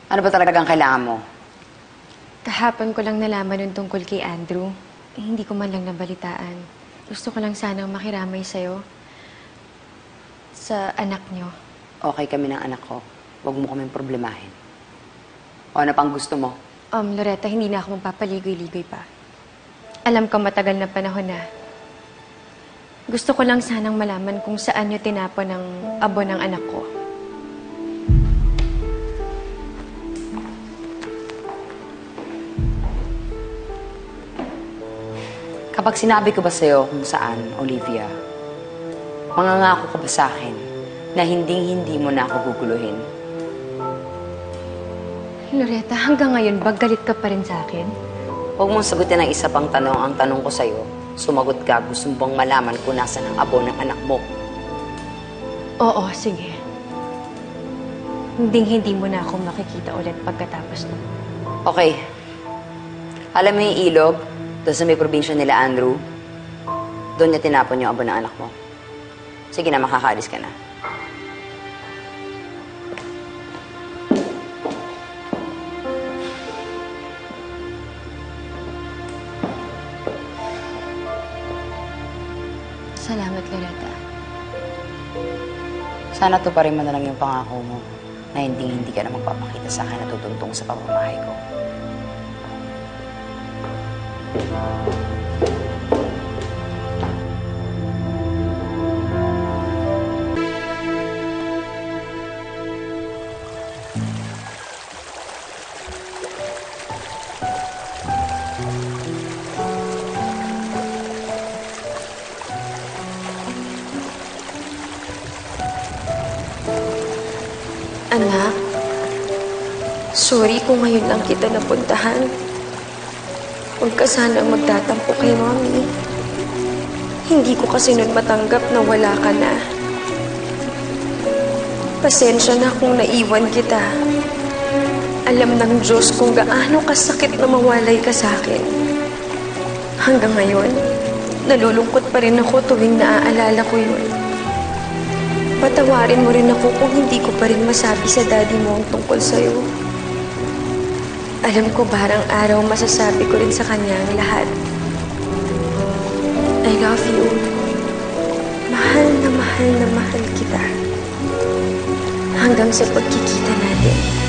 Ano ba talagang kailangan mo? Kahapon ko lang nalaman yung tungkol kay Andrew. Hindi ko man lang nabalitaan. Gusto ko lang sanang makiramay sa'yo. Sa anak niyo. Okay kami ng anak ko. Huwag mo kaming problemahin. O ano pang gusto mo? Loretta, hindi na ako magpapaligoy-ligoy pa. Alam ko matagal na panahon na. Gusto ko lang sanang malaman kung saan niyo tinapon ang abo ng anak ko. Kapag sinabi ko ba sa'yo kung saan, Olivia, mangangako ka ba sa akin na hindi mo na ako guguluhin? Loretta, hanggang ngayon ba galit ka pa rin sa akin? Huwag mong sagutin ang isa pang tanong. Ang tanong ko sa'yo, sumagot ka, gusto mo bang malaman kung nasa ng abo ng anak mo? Oo, sige. Hindi mo na ako makikita ulit pagkatapos nun. Okay. Alam mo yung ilog, doon sa may probinsya nila Andrew, doon niya tinapon yung abo ng anak mo. Sige na, makakaalis ka na. Salamat, Loretta. Sana tuparin mo na lang yung pangako mo na hindi ka na magpapakita sa akin na tutuntong sa pamamahay ko. Anak, sorry kung ngayon lang kita napuntahan. Huwag ka sanang magtatampo kay Mommy. Hindi ko kasi nun matanggap na wala ka na. Pasensya na kung naiwan kita. Alam ng Diyos kung gaano kasakit na mawalay ka sa akin. Hanggang ngayon, nalulungkot pa rin ako tuwing naaalala ko yun. Patawarin mo rin ako kung hindi ko pa rin masabi sa daddy mo ang tungkol sa'yo. Alam ko barang araw masasabi ko rin sa kanya ang lahat. I love you. Mahal na mahal na mahal kita. Hanggang sa pagkikita natin.